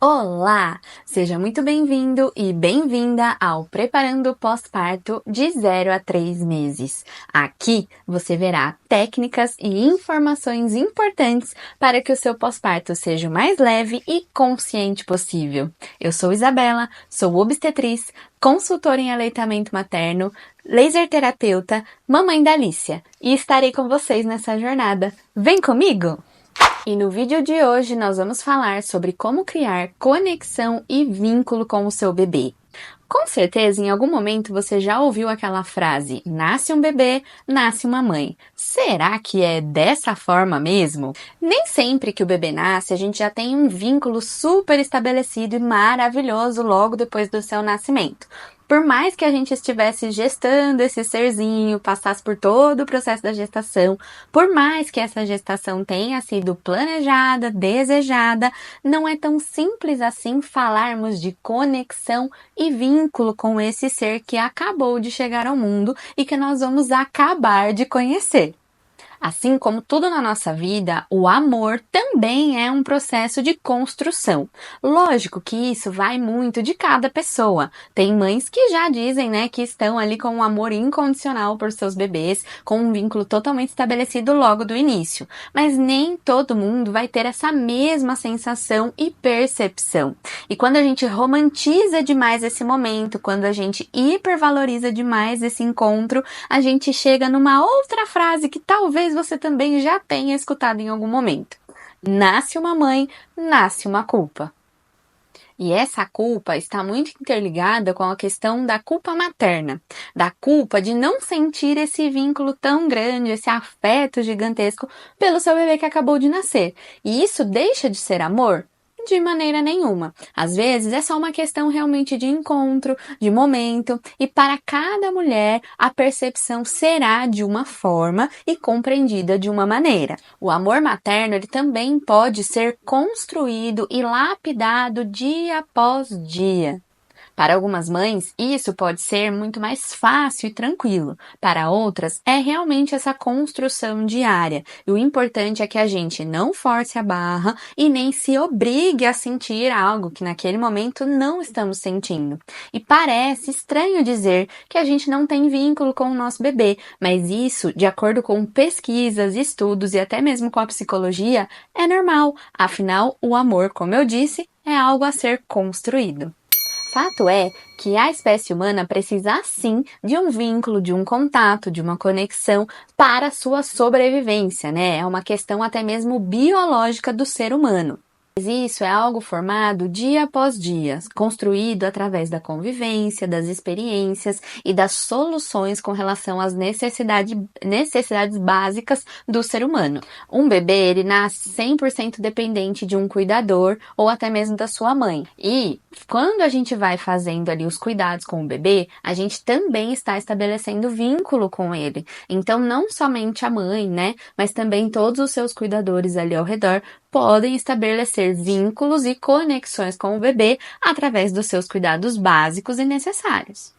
Olá! Seja muito bem-vindo e bem-vinda ao Preparando o Pós-Parto de 0 a 3 meses. Aqui você verá técnicas e informações importantes para que o seu pós-parto seja o mais leve e consciente possível. Eu sou Isabela, sou obstetriz, consultora em aleitamento materno, laser terapeuta, mamãe da Alicia e estarei com vocês nessa jornada. Vem comigo! E no vídeo de hoje nós vamos falar sobre como criar conexão e vínculo com o seu bebê. Com certeza, em algum momento você já ouviu aquela frase: nasce um bebê, nasce uma mãe. Será que é dessa forma mesmo? Nem sempre que o bebê nasce a gente já tem um vínculo super estabelecido e maravilhoso logo depois do seu nascimento. Por mais que a gente estivesse gestando esse serzinho, passasse por todo o processo da gestação, por mais que essa gestação tenha sido planejada, desejada, não é tão simples assim falarmos de conexão e vínculo com esse ser que acabou de chegar ao mundo e que nós vamos acabar de conhecer. Assim como tudo na nossa vida, o amor também é um processo de construção. Lógico que isso vai muito de cada pessoa. Tem mães que já dizem, que estão ali com um amor incondicional por seus bebês, com um vínculo totalmente estabelecido logo do início. Mas nem todo mundo vai ter essa mesma sensação e percepção. E quando a gente romantiza demais esse momento, quando a gente hipervaloriza demais esse encontro, a gente chega numa outra frase que talvez você também já tenha escutado em algum momento. Nasce uma mãe, nasce uma culpa. E essa culpa está muito interligada com a questão da culpa materna, da culpa de não sentir esse vínculo tão grande, esse afeto gigantesco pelo seu bebê que acabou de nascer. E isso deixa de ser amor? De maneira nenhuma. Às vezes é só uma questão realmente de encontro, de momento, e para cada mulher a percepção será de uma forma e compreendida de uma maneira. O amor materno ele também pode ser construído e lapidado dia após dia. Para algumas mães, isso pode ser muito mais fácil e tranquilo. Para outras, é realmente essa construção diária. E o importante é que a gente não force a barra e nem se obrigue a sentir algo que naquele momento não estamos sentindo. E parece estranho dizer que a gente não tem vínculo com o nosso bebê, mas isso, de acordo com pesquisas, estudos e até mesmo com a psicologia, é normal. Afinal, o amor, como eu disse, é algo a ser construído. Fato é que a espécie humana precisa sim de um vínculo, de um contato, de uma conexão para a sua sobrevivência, né? É uma questão até mesmo biológica do ser humano. Mas isso é algo formado dia após dia, construído através da convivência, das experiências e das soluções com relação às necessidades básicas do ser humano. Um bebê, ele nasce 100% dependente de um cuidador ou até mesmo da sua mãe. E quando a gente vai fazendo ali os cuidados com o bebê, a gente também está estabelecendo vínculo com ele. Então, não somente a mãe, mas também todos os seus cuidadores ali ao redor podem estabelecer vínculos e conexões com o bebê através dos seus cuidados básicos e necessários.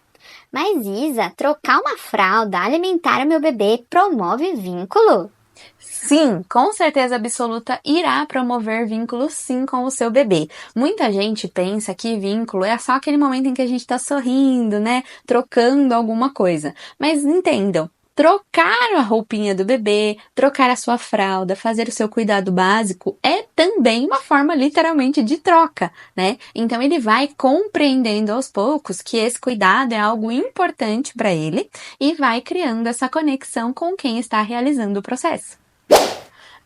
Mas Isa, trocar uma fralda, alimentar o meu bebê promove vínculo? Sim, com certeza absoluta irá promover vínculo sim com o seu bebê. Muita gente pensa que vínculo é só aquele momento em que a gente está sorrindo, trocando alguma coisa. Mas entendam, trocar a roupinha do bebê, trocar a sua fralda, fazer o seu cuidado básico é também uma forma literalmente de troca, Então ele vai compreendendo aos poucos que esse cuidado é algo importante para ele e vai criando essa conexão com quem está realizando o processo.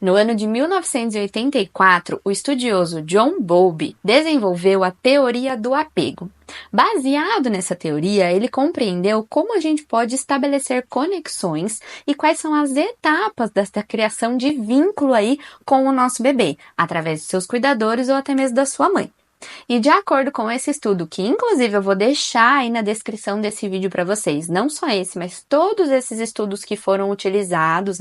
No ano de 1984, o estudioso John Bowlby desenvolveu a teoria do apego. Baseado nessa teoria, ele compreendeu como a gente pode estabelecer conexões e quais são as etapas desta criação de vínculo aí com o nosso bebê, através de seus cuidadores ou até mesmo da sua mãe. E de acordo com esse estudo, que inclusive eu vou deixar aí na descrição desse vídeo para vocês, não só esse, mas todos esses estudos que foram utilizados,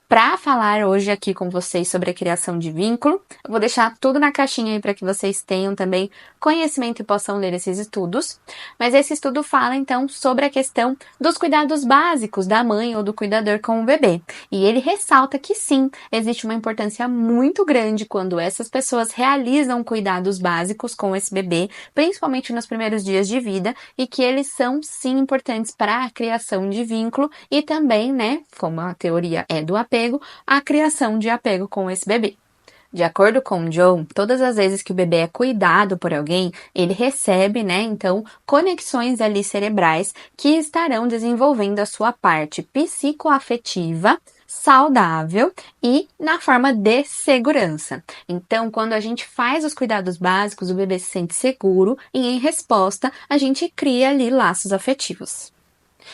Para falar hoje aqui com vocês sobre a criação de vínculo, eu vou deixar tudo na caixinha aí para que vocês tenham também conhecimento e possam ler esses estudos. Mas esse estudo fala então sobre a questão dos cuidados básicos da mãe ou do cuidador com o bebê. E ele ressalta que sim, existe uma importância muito grande quando essas pessoas realizam cuidados básicos com esse bebê, principalmente nos primeiros dias de vida, e que eles são sim importantes para a criação de vínculo e também, né, como a teoria é do apego, a criação de apego com esse bebê. De acordo com John, todas as vezes que o bebê é cuidado por alguém, ele recebe, né, então, conexões ali cerebrais que estarão desenvolvendo a sua parte psicoafetiva, saudável e na forma de segurança. Então, quando a gente faz os cuidados básicos, o bebê se sente seguro e, em resposta, a gente cria ali laços afetivos.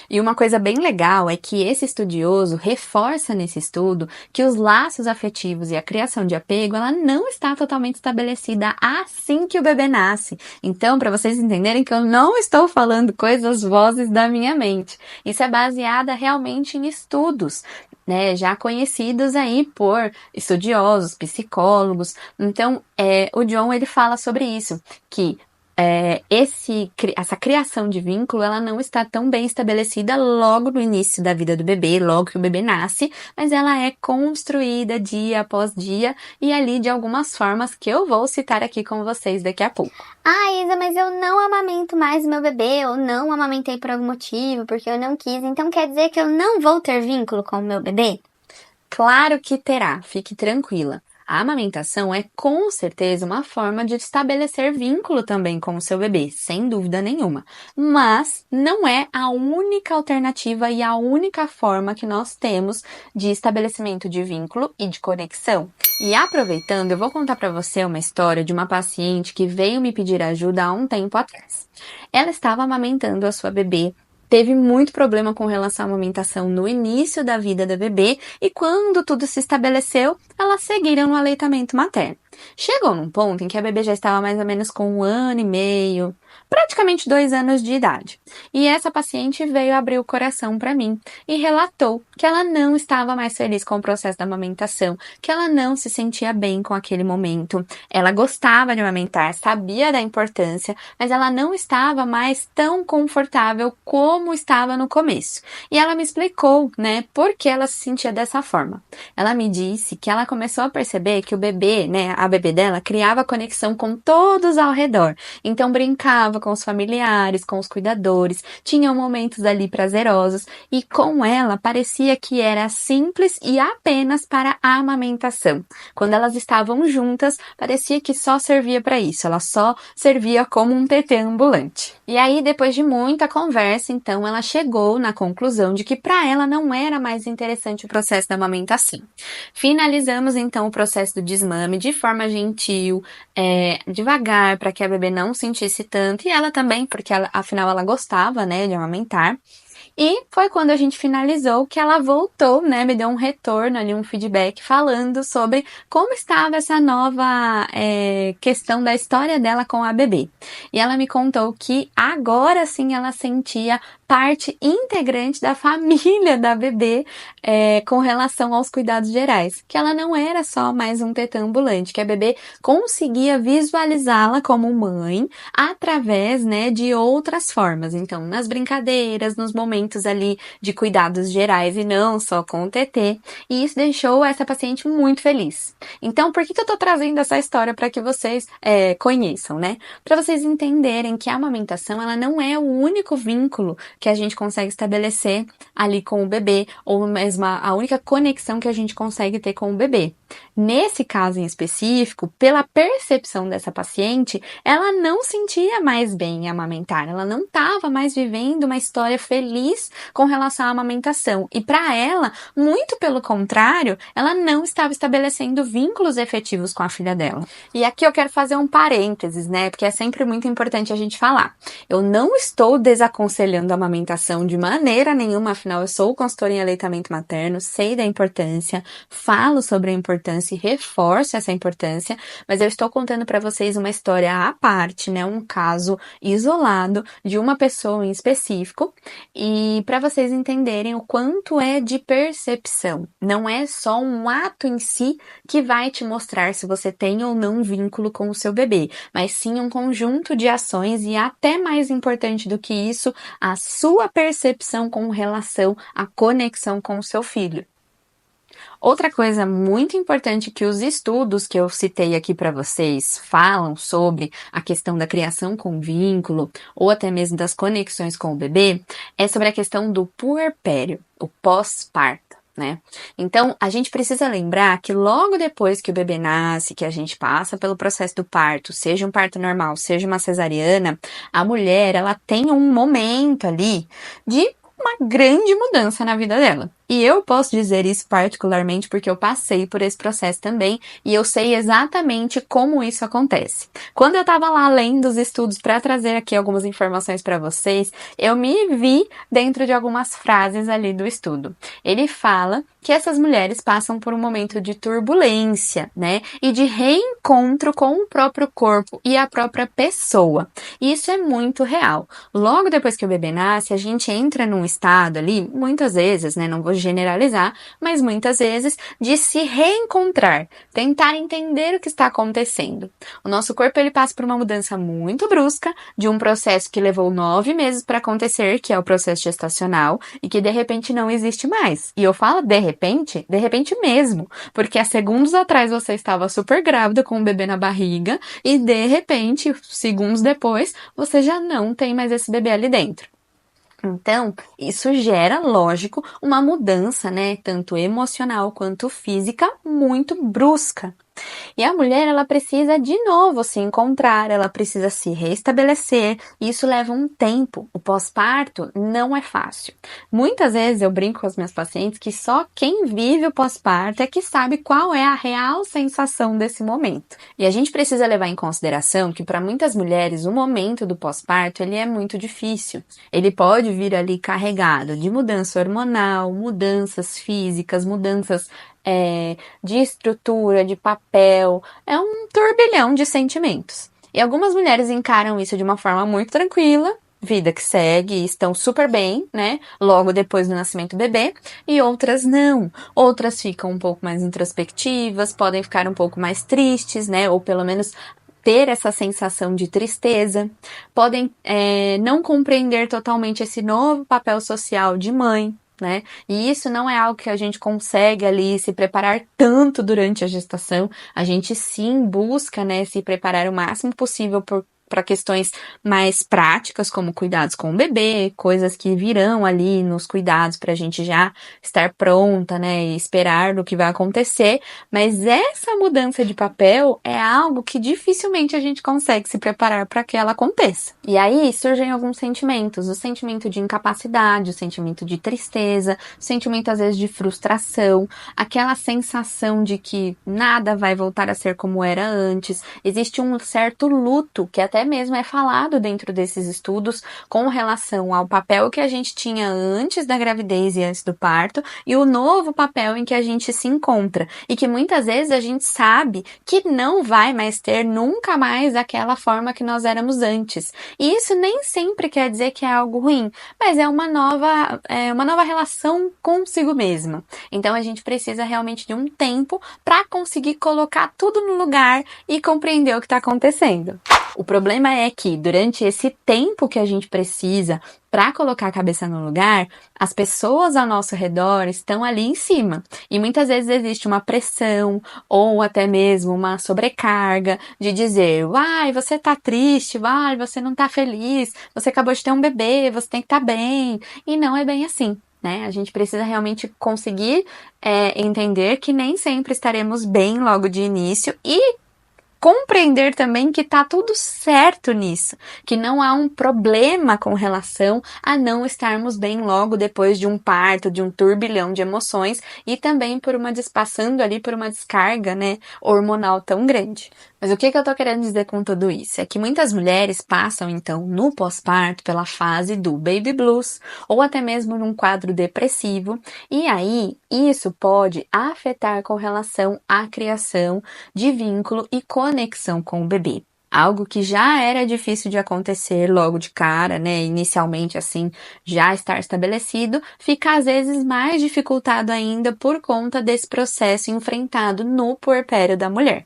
E uma coisa bem legal é que esse estudioso reforça nesse estudo que os laços afetivos e a criação de apego, ela não está totalmente estabelecida assim que o bebê nasce. Então, para vocês entenderem que eu não estou falando coisas vozes da minha mente. Isso é baseada realmente em estudos, né, já conhecidos aí por estudiosos, psicólogos. Então, o John, ele fala sobre isso, que essa criação de vínculo, ela não está tão bem estabelecida logo no início da vida do bebê, logo que o bebê nasce, mas ela é construída dia após dia e ali de algumas formas que eu vou citar aqui com vocês daqui a pouco. Ah, Isa, mas eu não amamento mais meu bebê, ou não amamentei por algum motivo, porque eu não quis, então quer dizer que eu não vou ter vínculo com o meu bebê? Claro que terá, fique tranquila. A amamentação é com certeza uma forma de estabelecer vínculo também com o seu bebê, sem dúvida nenhuma. Mas não é a única alternativa e a única forma que nós temos de estabelecimento de vínculo e de conexão. E aproveitando, eu vou contar para você uma história de uma paciente que veio me pedir ajuda há um tempo atrás. Ela estava amamentando a sua bebê. Teve muito problema com relação à amamentação no início da vida da bebê e quando tudo se estabeleceu, elas seguiram no aleitamento materno. Chegou num ponto em que a bebê já estava mais ou menos com 1 ano e meio, praticamente 2 anos de idade. E essa paciente veio abrir o coração para mim e relatou que ela não estava mais feliz com o processo da amamentação, que ela não se sentia bem com aquele momento. Ela gostava de amamentar, sabia da importância, mas ela não estava mais tão confortável como estava no começo. E ela me explicou, né, por que ela se sentia dessa forma. Ela me disse que ela começou a perceber que o bebê, né, a bebê dela criava conexão com todos ao redor. Então brincava com os familiares, com os cuidadores, tinham momentos ali prazerosos e com ela parecia que era simples e apenas para a amamentação. Quando elas estavam juntas, parecia que só servia para isso, ela só servia como um tetê ambulante. E aí, depois de muita conversa, então ela chegou na conclusão de que para ela não era mais interessante o processo da amamentação. Finalizamos então o processo do desmame de forma gentil, devagar, para que a bebê não sentisse tanto, e ela também, porque afinal ela gostava, né, de amamentar. E foi quando a gente finalizou que ela voltou, né, me deu um retorno ali, um feedback falando sobre como estava essa nova questão da história dela com a bebê. E ela me contou que agora sim ela sentia parte integrante da família da bebê com relação aos cuidados gerais, que ela não era só mais um tetã ambulante, que a bebê conseguia visualizá-la como mãe através, né, de outras formas. Então, nas brincadeiras, nos momentos ali de cuidados gerais e não só com o TT, e isso deixou essa paciente muito feliz. Então, por que eu tô trazendo essa história para que vocês conheçam, né? Para vocês entenderem que a amamentação, ela não é o único vínculo que a gente consegue estabelecer ali com o bebê, ou mesmo a única conexão que a gente consegue ter com o bebê. Nesse caso em específico, pela percepção dessa paciente, ela não sentia mais bem em amamentar, ela não estava mais vivendo uma história feliz com relação à amamentação. E para ela, muito pelo contrário, ela não estava estabelecendo vínculos efetivos com a filha dela. E aqui eu quero fazer um parênteses, né? Porque é sempre muito importante a gente falar. Eu não estou desaconselhando a amamentação de maneira nenhuma, afinal eu sou consultora em aleitamento materno, sei da importância, falo sobre a importância importância e reforço essa importância, mas eu estou contando para vocês uma história à parte, né? Um caso isolado de uma pessoa em específico, e para vocês entenderem o quanto é de percepção. Não é só um ato em si que vai te mostrar se você tem ou não um vínculo com o seu bebê, mas sim um conjunto de ações e até mais importante do que isso, a sua percepção com relação à conexão com o seu filho. Outra coisa muito importante que os estudos que eu citei aqui para vocês falam sobre a questão da criação com vínculo ou até mesmo das conexões com o bebê é sobre a questão do puerpério, o pós-parto. Né? Então, a gente precisa lembrar que logo depois que o bebê nasce, que a gente passa pelo processo do parto, seja um parto normal, seja uma cesariana, a mulher, ela tem um momento ali de uma grande mudança na vida dela. E eu posso dizer isso particularmente porque eu passei por esse processo também e eu sei exatamente como isso acontece. Quando eu estava lá lendo os estudos para trazer aqui algumas informações para vocês, eu me vi dentro de algumas frases ali do estudo. Ele fala que essas mulheres passam por um momento de turbulência, né? E de reencontro com o próprio corpo e a própria pessoa. E isso é muito real. Logo depois que o bebê nasce, a gente entra num estado ali, muitas vezes, né? Não vou generalizar, mas muitas vezes, de se reencontrar, tentar entender o que está acontecendo. O nosso corpo, ele passa por uma mudança muito brusca, de um processo que levou 9 meses para acontecer, que é o processo gestacional, e que de repente não existe mais. E eu falo de repente mesmo, porque há segundos atrás você estava super grávida com um bebê na barriga, e de repente, segundos depois, você já não tem mais esse bebê ali dentro. Então, isso gera, lógico, uma mudança, né, tanto emocional quanto física, muito brusca. E a mulher, ela precisa de novo se encontrar, ela precisa se restabelecer, e isso leva um tempo. O pós-parto não é fácil. Muitas vezes eu brinco com os meus pacientes que só quem vive o pós-parto é que sabe qual é a real sensação desse momento. E a gente precisa levar em consideração que para muitas mulheres o momento do pós-parto, ele é muito difícil. Ele pode vir ali carregado de mudança hormonal, mudanças físicas, mudanças de estrutura, de papel, é um turbilhão de sentimentos. E algumas mulheres encaram isso de uma forma muito tranquila, vida que segue, estão super bem, né, logo depois do nascimento do bebê, e outras não. Outras ficam um pouco mais introspectivas, podem ficar um pouco mais tristes, né, ou pelo menos ter essa sensação de tristeza, podem não compreender totalmente esse novo papel social de mãe, né? E isso não é algo que a gente consegue ali se preparar tanto durante a gestação. A gente sim busca, né, se preparar o máximo possível para questões mais práticas, como cuidados com o bebê, coisas que virão ali nos cuidados para a gente já estar pronta, né, e esperar do que vai acontecer, mas essa mudança de papel é algo que dificilmente a gente consegue se preparar para que ela aconteça. E aí surgem alguns sentimentos, o sentimento de incapacidade, o sentimento de tristeza, o sentimento às vezes de frustração, aquela sensação de que nada vai voltar a ser como era antes, existe um certo luto que até mesmo é falado dentro desses estudos com relação ao papel que a gente tinha antes da gravidez e antes do parto e o novo papel em que a gente se encontra e que muitas vezes a gente sabe que não vai mais ter nunca mais aquela forma que nós éramos antes. E isso nem sempre quer dizer que é algo ruim, mas é uma nova relação consigo mesma. Então a gente precisa realmente de um tempo para conseguir colocar tudo no lugar e compreender o que está acontecendo. O problema é que durante esse tempo que a gente precisa para colocar a cabeça no lugar, as pessoas ao nosso redor estão ali em cima. E muitas vezes existe uma pressão ou até mesmo uma sobrecarga de dizer, vai, você tá triste, vai, você não tá feliz, você acabou de ter um bebê, você tem que estar bem. E não é bem assim. Né? A gente precisa realmente conseguir entender que nem sempre estaremos bem logo de início e compreender também que tá tudo certo nisso, que não há um problema com relação a não estarmos bem logo depois de um parto, de um turbilhão de emoções e também passando ali por uma descarga, né, hormonal tão grande. Mas o que eu tô querendo dizer com tudo isso? É que muitas mulheres passam, então, no pós-parto pela fase do baby blues ou até mesmo num quadro depressivo e aí isso pode afetar com relação à criação de vínculo e conexão com o bebê. Algo que já era difícil de acontecer logo de cara, né? Inicialmente, assim, já estar estabelecido, fica às vezes mais dificultado ainda por conta desse processo enfrentado no puerpério da mulher.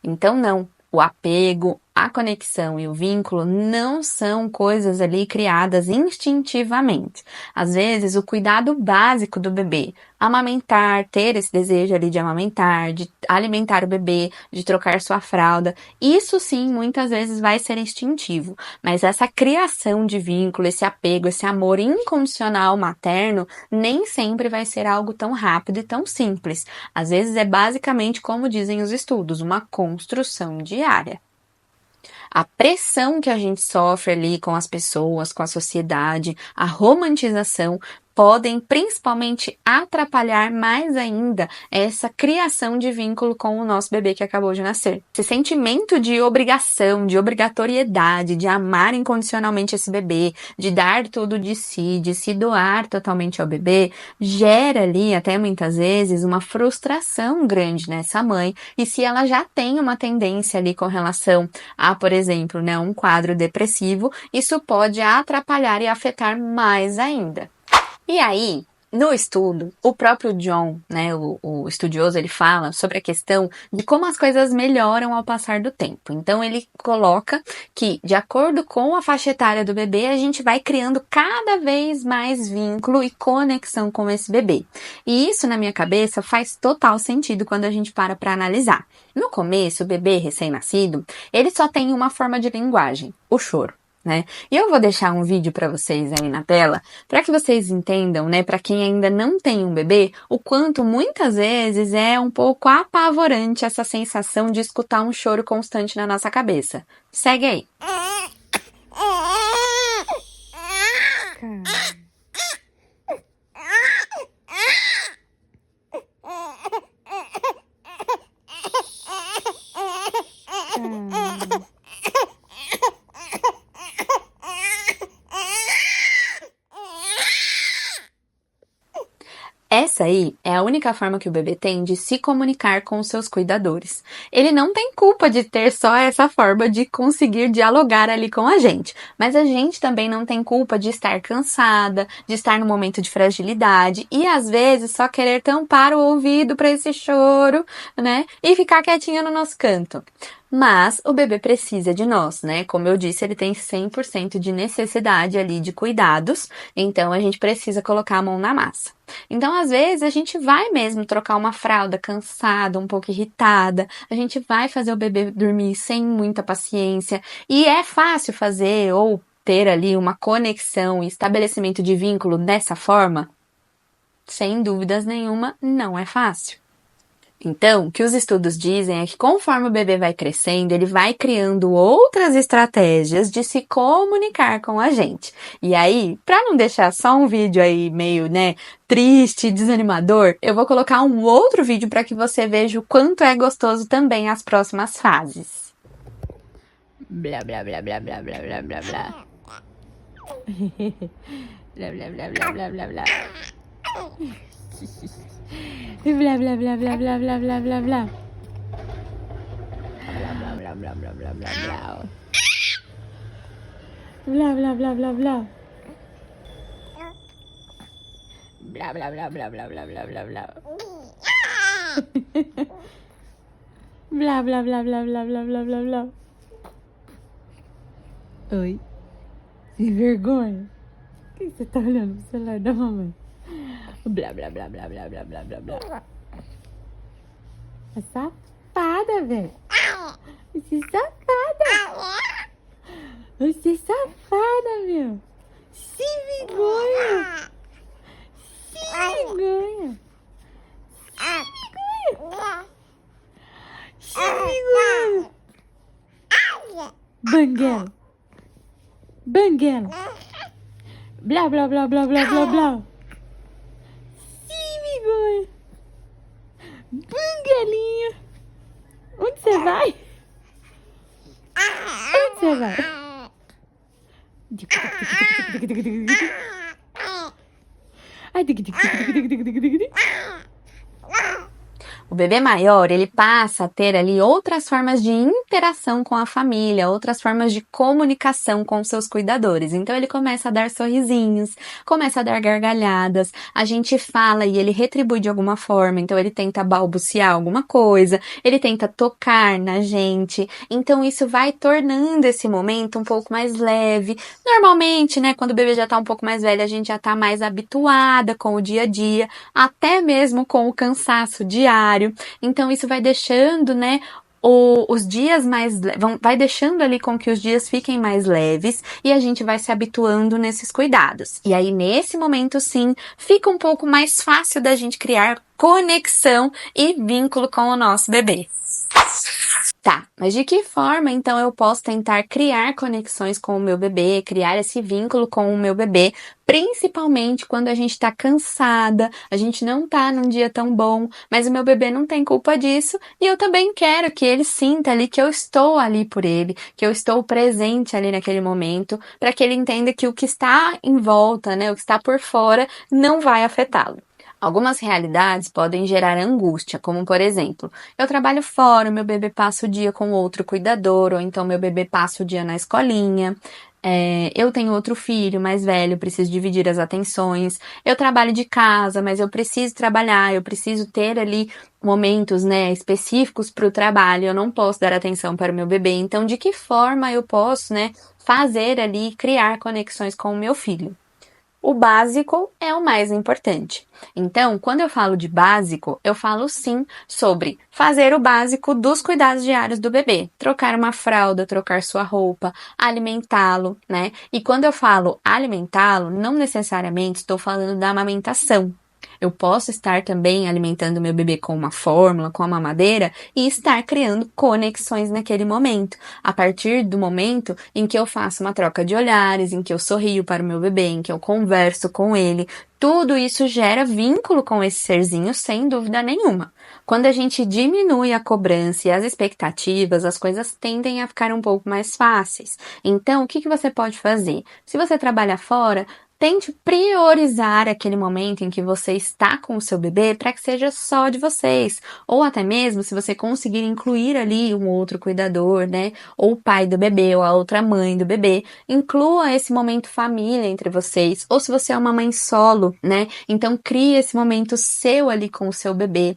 Então, não, o apego, a conexão e o vínculo não são coisas ali criadas instintivamente. Às vezes, o cuidado básico do bebê, amamentar, ter esse desejo ali de amamentar, de alimentar o bebê, de trocar sua fralda, isso sim, muitas vezes vai ser instintivo. Mas essa criação de vínculo, esse apego, esse amor incondicional materno, nem sempre vai ser algo tão rápido e tão simples. Às vezes é basicamente, como dizem os estudos, uma construção diária. A pressão que a gente sofre ali com as pessoas, com a sociedade, a romantização, podem principalmente atrapalhar mais ainda essa criação de vínculo com o nosso bebê que acabou de nascer. Esse sentimento de obrigação, de obrigatoriedade, de amar incondicionalmente esse bebê, de dar tudo de si, de se doar totalmente ao bebê, gera ali até muitas vezes uma frustração grande nessa mãe. E se ela já tem uma tendência ali com relação a, por exemplo, né, um quadro depressivo, isso pode atrapalhar e afetar mais ainda. E aí, no estudo, o próprio John, né, o estudioso, ele fala sobre a questão de como as coisas melhoram ao passar do tempo. Então, ele coloca que, de acordo com a faixa etária do bebê, a gente vai criando cada vez mais vínculo e conexão com esse bebê. E isso, na minha cabeça, faz total sentido quando a gente para analisar. No começo, o bebê recém-nascido, ele só tem uma forma de linguagem, o choro. Né? E eu vou deixar um vídeo para vocês aí na tela, para que vocês entendam, né, para quem ainda não tem um bebê, o quanto muitas vezes é um pouco apavorante essa sensação de escutar um choro constante na nossa cabeça. Segue aí. Essa aí é a única forma que o bebê tem de se comunicar com os seus cuidadores. Ele não tem culpa de ter só essa forma de conseguir dialogar ali com a gente, mas a gente também não tem culpa de estar cansada, de estar no momento de fragilidade e às vezes só querer tampar o ouvido para esse choro, né? E ficar quietinha no nosso canto. Mas o bebê precisa de nós, né? Como eu disse, ele tem 100% de necessidade ali de cuidados, então a gente precisa colocar a mão na massa. Então, às vezes, a gente vai mesmo trocar uma fralda cansada, um pouco irritada, a gente vai fazer o bebê dormir sem muita paciência, e é fácil fazer ou ter ali uma conexão e estabelecimento de vínculo dessa forma? Sem dúvidas nenhuma, não é fácil. Então, o que os estudos dizem é que conforme o bebê vai crescendo, ele vai criando outras estratégias de se comunicar com a gente. E aí, para não deixar só um vídeo aí meio, né, triste, desanimador, eu vou colocar um outro vídeo para que você veja o quanto é gostoso também as próximas fases. Blá, blá, blá, blá, blá, blá, blá, blá, blá. Blá, blá, blá, blá, blá, blá, blá. Blá, blá, blá, blá, blá, blá, blá, blá, blá. Blá, blá, blá, blá, blá, blá, blá. Blá, blá, blá, blá, blá. Blá, blá, blá, blá, blá, blá, blá, blá, blá. Blá, blá, blá, blá, blá, blá, blá, blá, blá. Oi. Sem vergonha. Por que você tá olhando pro celular da mamãe? Blá, blá, blá, blá, blá, blá, blá, blá, blá. É safada, velho. Você é safada. Você é safada, meu. Sem vergonha. Sem vergonha. Sem vergonha. Sem vergonha. Banguela. Banguela. Blá, blá, blá, blá, blá, blá, blá. Banguelinha. Onde você vai? Onde você vai? O bebê maior, ele passa a ter ali outras formas de interação com a família, outras formas de comunicação com seus cuidadores. Então ele começa a dar sorrisinhos, começa a dar gargalhadas, a gente fala e ele retribui de alguma forma, então ele tenta balbuciar alguma coisa, ele tenta tocar na gente. Então isso vai tornando esse momento um pouco mais leve. Normalmente, né, quando o bebê já tá um pouco mais velho, a gente já tá mais habituada com o dia a dia, até mesmo com o cansaço diário. Então isso vai deixando, né, os dias vai deixando ali com que os dias fiquem mais leves e a gente vai se habituando nesses cuidados. E aí nesse momento sim, fica um pouco mais fácil da gente criar conexão e vínculo com o nosso bebê. Tá, mas de que forma então eu posso tentar criar conexões com o meu bebê, criar esse vínculo com o meu bebê, principalmente quando a gente tá cansada, a gente não tá num dia tão bom, mas o meu bebê não tem culpa disso e eu também quero que ele sinta ali que eu estou ali por ele, que eu estou presente ali naquele momento, para que ele entenda que o que está em volta, né, o que está por fora, não vai afetá-lo. Algumas realidades podem gerar angústia, como por exemplo, eu trabalho fora, meu bebê passa o dia com outro cuidador, ou então meu bebê passa o dia na escolinha. Eu tenho outro filho mais velho, preciso dividir as atenções. Eu trabalho de casa, mas eu preciso trabalhar, eu preciso ter ali momentos, né, específicos para o trabalho. Eu não posso dar atenção para o meu bebê. Então, de que forma eu posso, né, fazer ali, criar conexões com o meu filho? O básico é o mais importante. Então, quando eu falo de básico, eu falo sim sobre fazer o básico dos cuidados diários do bebê. Trocar uma fralda, trocar sua roupa, alimentá-lo, né? E quando eu falo alimentá-lo, não necessariamente estou falando da amamentação. Eu posso estar também alimentando meu bebê com uma fórmula, com a mamadeira e estar criando conexões naquele momento. A partir do momento em que eu faço uma troca de olhares, em que eu sorrio para o meu bebê, em que eu converso com ele, tudo isso gera vínculo com esse serzinho sem dúvida nenhuma. Quando a gente diminui a cobrança e as expectativas, as coisas tendem a ficar um pouco mais fáceis. Então, o que você pode fazer? Se você trabalha fora, tente priorizar aquele momento em que você está com o seu bebê para que seja só de vocês. Ou até mesmo, se você conseguir incluir ali um outro cuidador, né? Ou o pai do bebê, ou a outra mãe do bebê. Inclua esse momento família entre vocês. Ou se você é uma mãe solo, né? Então, crie esse momento seu ali com o seu bebê.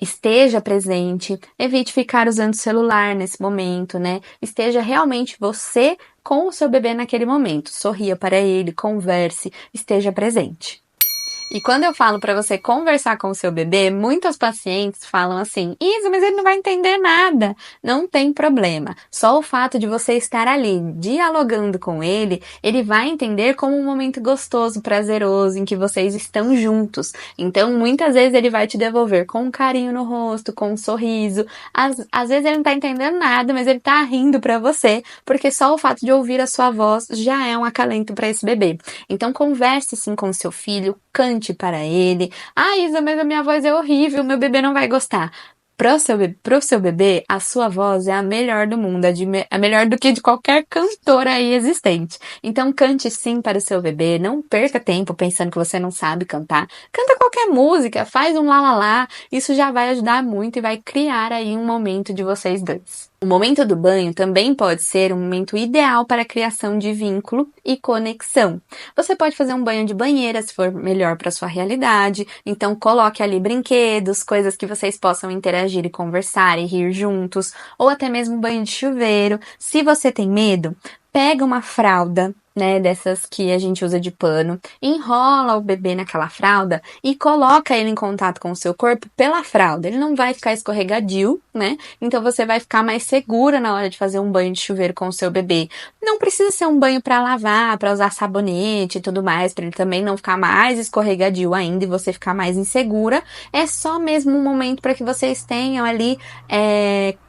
Esteja presente. Evite ficar usando o celular nesse momento, né? Esteja realmente você com o seu bebê naquele momento. Sorria para ele, converse, esteja presente. E quando eu falo para você conversar com o seu bebê, muitos pacientes falam assim: Isa, mas ele não vai entender nada. Não tem problema. Só o fato de você estar ali dialogando com ele, ele vai entender como um momento gostoso, prazeroso, em que vocês estão juntos. Então, muitas vezes ele vai te devolver com um carinho no rosto, com um sorriso. Às vezes ele não tá entendendo nada, mas ele tá rindo para você, porque só o fato de ouvir a sua voz já é um acalento para esse bebê. Então, converse sim com o seu filho, cante para ele. Ah, Isa, mas a minha voz é horrível, meu bebê não vai gostar. Pro seu bebê, a sua voz é a melhor do mundo, é melhor do que de qualquer cantora aí existente. Então cante sim para o seu bebê, não perca tempo pensando que você não sabe cantar. Canta qualquer música, faz um lá, isso já vai ajudar muito e vai criar aí um momento de vocês dois. O momento do banho também pode ser um momento ideal para a criação de vínculo e conexão. Você pode fazer um banho de banheira se for melhor para sua realidade, então coloque ali brinquedos, coisas que vocês possam interagir e conversar e rir juntos, ou até mesmo um banho de chuveiro. Se você tem medo, pega uma fralda, né, dessas que a gente usa de pano, enrola o bebê naquela fralda e coloca ele em contato com o seu corpo pela fralda. Ele não vai ficar escorregadio, né? Então você vai ficar mais segura na hora de fazer um banho de chuveiro com o seu bebê. Não precisa ser um banho para lavar, para usar sabonete e tudo mais, para ele também não ficar mais escorregadio ainda e você ficar mais insegura. É só mesmo um momento para que vocês tenham ali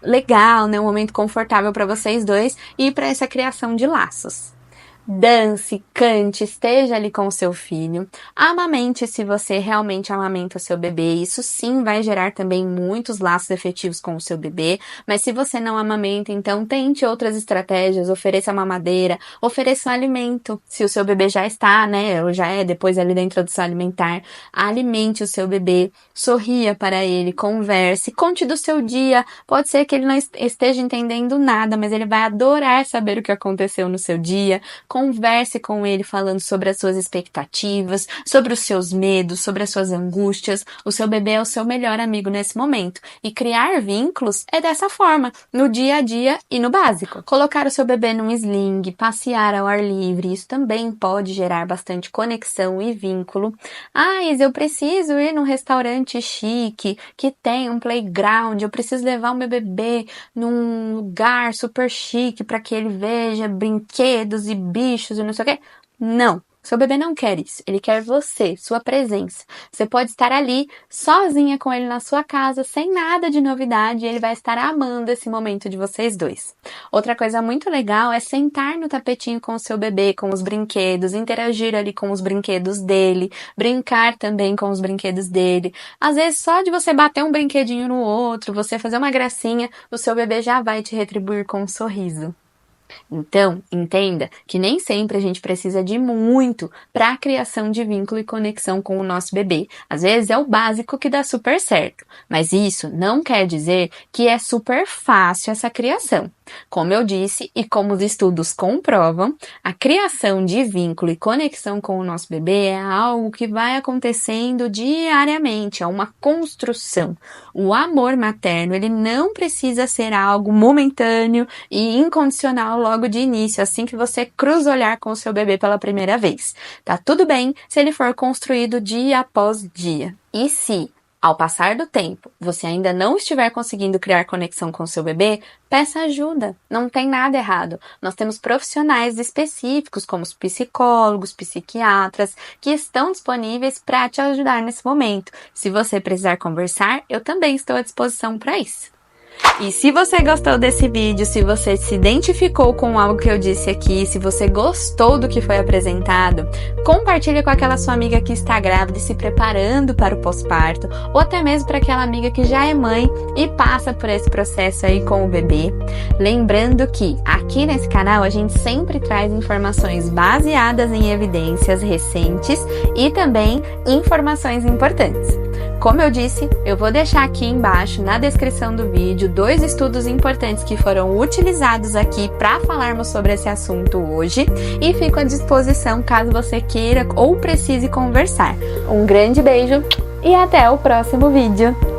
legal, né? Um momento confortável para vocês dois e para essa criação de laços. Dance, cante, esteja ali com o seu filho. Amamente se você realmente amamenta o seu bebê. Isso sim vai gerar também muitos laços afetivos com o seu bebê. Mas se você não amamenta, então tente outras estratégias. Ofereça mamadeira, ofereça um alimento. Se o seu bebê já está, né, ou já é depois ali da introdução alimentar, alimente o seu bebê, sorria para ele, converse, conte do seu dia. Pode ser que ele não esteja entendendo nada, mas ele vai adorar saber o que aconteceu no seu dia. Converse com ele falando sobre as suas expectativas, sobre os seus medos, sobre as suas angústias. O seu bebê é o seu melhor amigo nesse momento. E criar vínculos é dessa forma, no dia a dia e no básico. Colocar o seu bebê num sling, passear ao ar livre, isso também pode gerar bastante conexão e vínculo. Mas eu preciso ir num restaurante chique, que tem um playground, eu preciso levar o meu bebê num lugar super chique para que ele veja brinquedos e bichos e não sei o quê. Não, seu bebê não quer isso, ele quer você, sua presença. Você pode estar ali sozinha com ele na sua casa, sem nada de novidade, e ele vai estar amando esse momento de vocês dois. Outra coisa muito legal é sentar no tapetinho com o seu bebê, com os brinquedos, interagir ali com os brinquedos dele, brincar também com os brinquedos dele. Às vezes só de você bater um brinquedinho no outro, você fazer uma gracinha, o seu bebê já vai te retribuir com um sorriso. Então, entenda que nem sempre a gente precisa de muito para a criação de vínculo e conexão com o nosso bebê. Às vezes é o básico que dá super certo, mas isso não quer dizer que é super fácil essa criação. Como eu disse e como os estudos comprovam, a criação de vínculo e conexão com o nosso bebê é algo que vai acontecendo diariamente, é uma construção. O amor materno, ele não precisa ser algo momentâneo e incondicional logo de início, assim que você cruza o olhar com o seu bebê pela primeira vez. Tá tudo bem se ele for construído dia após dia. E se, ao passar do tempo, você ainda não estiver conseguindo criar conexão com o seu bebê, peça ajuda. Não tem nada errado. Nós temos profissionais específicos, como os psicólogos, psiquiatras, que estão disponíveis para te ajudar nesse momento. Se você precisar conversar, eu também estou à disposição para isso. E se você gostou desse vídeo, se você se identificou com algo que eu disse aqui, se você gostou do que foi apresentado, compartilha com aquela sua amiga que está grávida e se preparando para o pós-parto, ou até mesmo para aquela amiga que já é mãe e passa por esse processo aí com o bebê. Lembrando que aqui nesse canal a gente sempre traz informações baseadas em evidências recentes e também informações importantes. Como eu disse, eu vou deixar aqui embaixo na descrição do vídeo 2 estudos importantes que foram utilizados aqui para falarmos sobre esse assunto hoje e fico à disposição caso você queira ou precise conversar. Um grande beijo e até o próximo vídeo!